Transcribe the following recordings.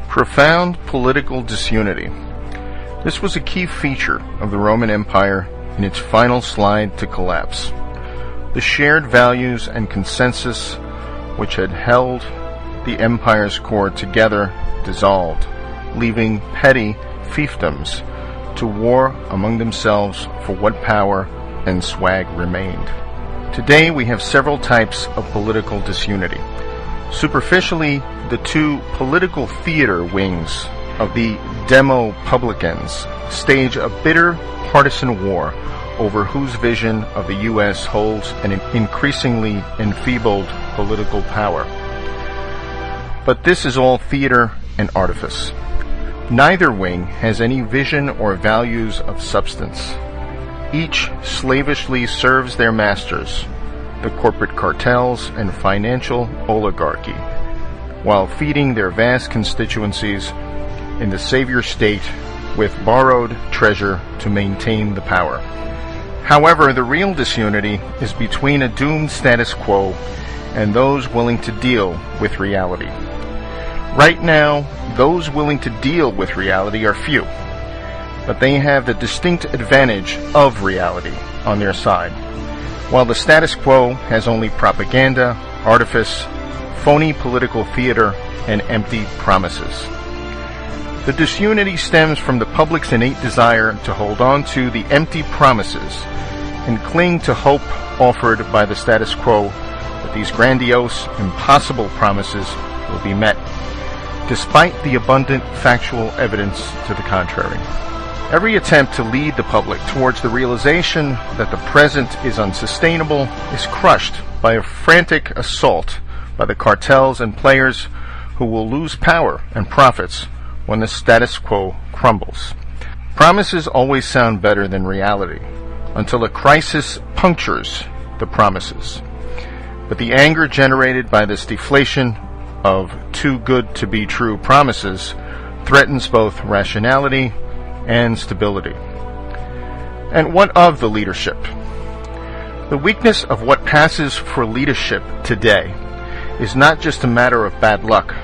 Profound political disunity. This was a key feature of the Roman Empire in its final slide to collapse. The shared values and consensus which had held the empire's core together dissolved, leaving petty fiefdoms to war among themselves for what power and swag remained. Today we have several types of political disunity. Superficially, the two political theater wings of the Demo-publicans stage a bitter partisan war over whose vision of the U.S. holds an increasingly enfeebled political power. But this is all theater and artifice. Neither wing has any vision or values of substance. Each slavishly serves their masters, the corporate cartels and financial oligarchy, while feeding their vast constituencies in the savior state with borrowed treasure to maintain the power. However, the real disunity is between a doomed status quo and those willing to deal with reality. Right now, those willing to deal with reality are few, but they have the distinct advantage of reality on their side, while the status quo has only propaganda, artifice, phony political theater, and empty promises. The disunity stems from the public's innate desire to hold on to the empty promises and cling to hope offered by the status quo that these grandiose, impossible promises will be met, despite the abundant factual evidence to the contrary. Every attempt to lead the public towards the realization that the present is unsustainable is crushed by a frantic assault by the cartels and players who will lose power and profits when the status quo crumbles. Promises always sound better than reality until a crisis punctures the promises. But the anger generated by this deflation of too good to be true promises threatens both rationality and stability. And what of the leadership? The weakness of what passes for leadership today is not just a matter of bad luck,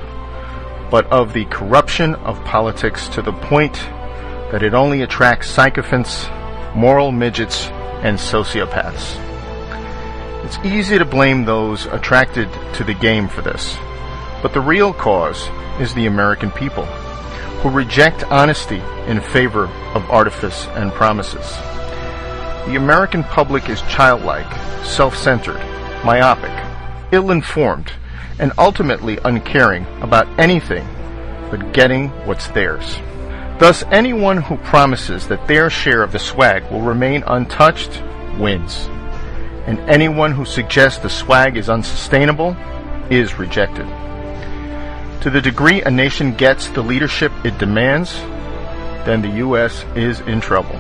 but of the corruption of politics to the point that it only attracts sycophants, moral midgets, and sociopaths. It's easy to blame those attracted to the game for this, but the real cause is the American people, who reject honesty in favor of artifice and promises. The American public is childlike, self-centered, myopic, ill-informed, and ultimately uncaring about anything but getting what's theirs. Thus, anyone who promises that their share of the swag will remain untouched wins, and anyone who suggests the swag is unsustainable is rejected. To the degree a nation gets the leadership it demands, then the U.S. is in trouble.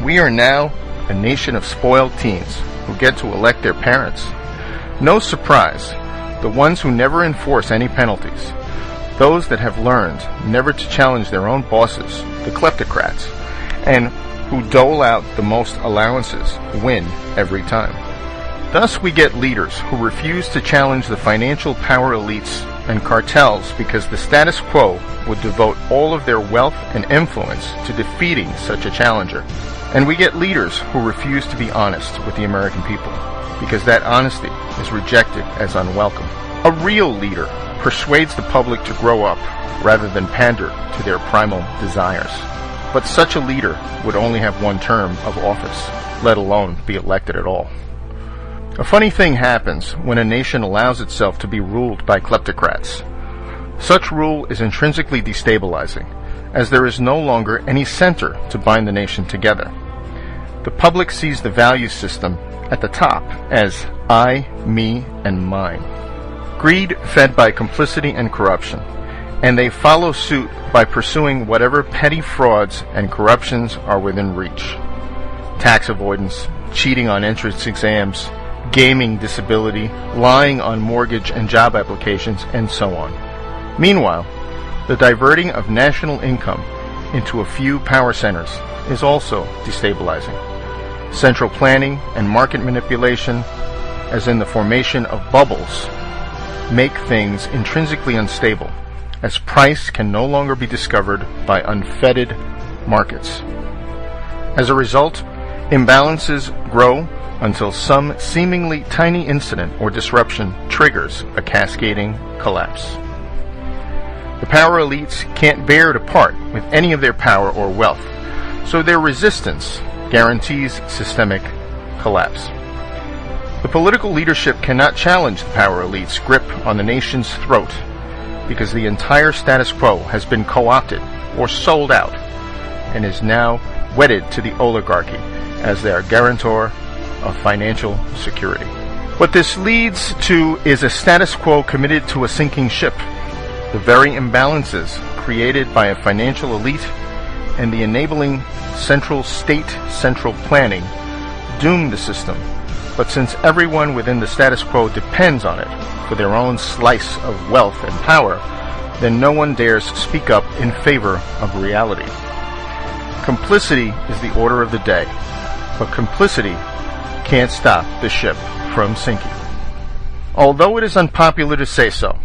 We are now a nation of spoiled teens who get to elect their parents. No surprise, the ones who never enforce any penalties, those that have learned never to challenge their own bosses, the kleptocrats, and who dole out the most allowances, win every time. Thus we get leaders who refuse to challenge the financial power elites and cartels because the status quo would devote all of their wealth and influence to defeating such a challenger. And we get leaders who refuse to be honest with the American people because that honesty is rejected as unwelcome. A real leader persuades the public to grow up rather than pander to their primal desires. But such a leader would only have one term of office, let alone be elected at all. A funny thing happens when a nation allows itself to be ruled by kleptocrats. Such rule is intrinsically destabilizing, as there is no longer any center to bind the nation together. The public sees the value system at the top as I, me, and mine. Greed fed by complicity and corruption, and they follow suit by pursuing whatever petty frauds and corruptions are within reach. Tax avoidance, cheating on entrance exams, gaming disability, lying on mortgage and job applications, and so on. Meanwhile, the diverting of national income into a few power centers is also destabilizing. Central planning and market manipulation, as in the formation of bubbles, make things intrinsically unstable, as price can no longer be discovered by unfettered markets. As a result, imbalances grow until some seemingly tiny incident or disruption triggers a cascading collapse. The power elites can't bear to part with any of their power or wealth, so their resistance guarantees systemic collapse. The political leadership cannot challenge the power elite's grip on the nation's throat because the entire status quo has been co-opted or sold out and is now wedded to the oligarchy as their guarantor of financial security. What this leads to is a status quo committed to a sinking ship. The very imbalances created by a financial elite and the enabling central planning doom the system. But since everyone within the status quo depends on it for their own slice of wealth and power, then no one dares speak up in favor of reality. Complicity is the order of the day, but complicity can't stop the ship from sinking. Although it is unpopular to say so,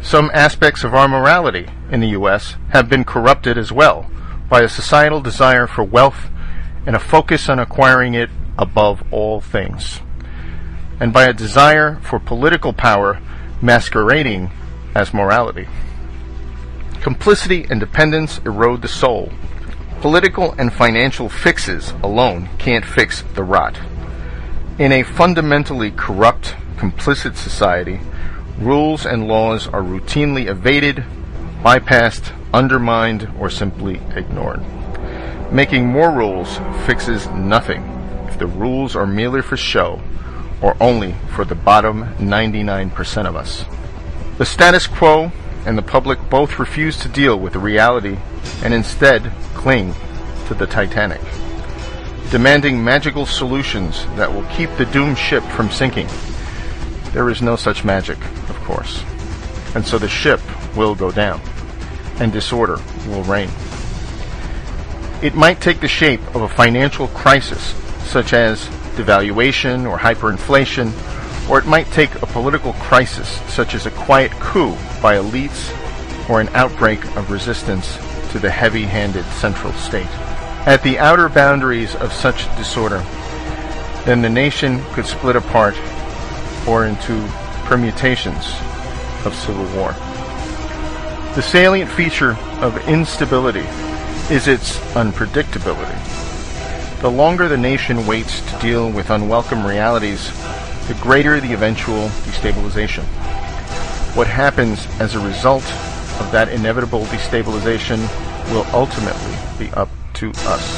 some aspects of our morality in the U.S. have been corrupted as well by a societal desire for wealth and a focus on acquiring it above all things, and by a desire for political power masquerading as morality. Complicity and dependence erode the soul. Political and financial fixes alone can't fix the rot. In a fundamentally corrupt, complicit society, rules and laws are routinely evaded, bypassed, undermined, or simply ignored. Making more rules fixes nothing if the rules are merely for show or only for the bottom 99% of us. The status quo and the public both refuse to deal with the reality and instead cling to the Titanic, demanding magical solutions that will keep the doomed ship from sinking. There is no such magic, of course, and so the ship will go down, and disorder will reign. It might take the shape of a financial crisis, such as devaluation or hyperinflation, or it might take a political crisis, such as a quiet coup by elites or an outbreak of resistance to the heavy-handed central state. At the outer boundaries of such disorder, then the nation could split apart or into permutations of civil war. The salient feature of instability is its unpredictability. The longer the nation waits to deal with unwelcome realities, the greater the eventual destabilization. What happens as a result of that inevitable destabilization will ultimately be up to us.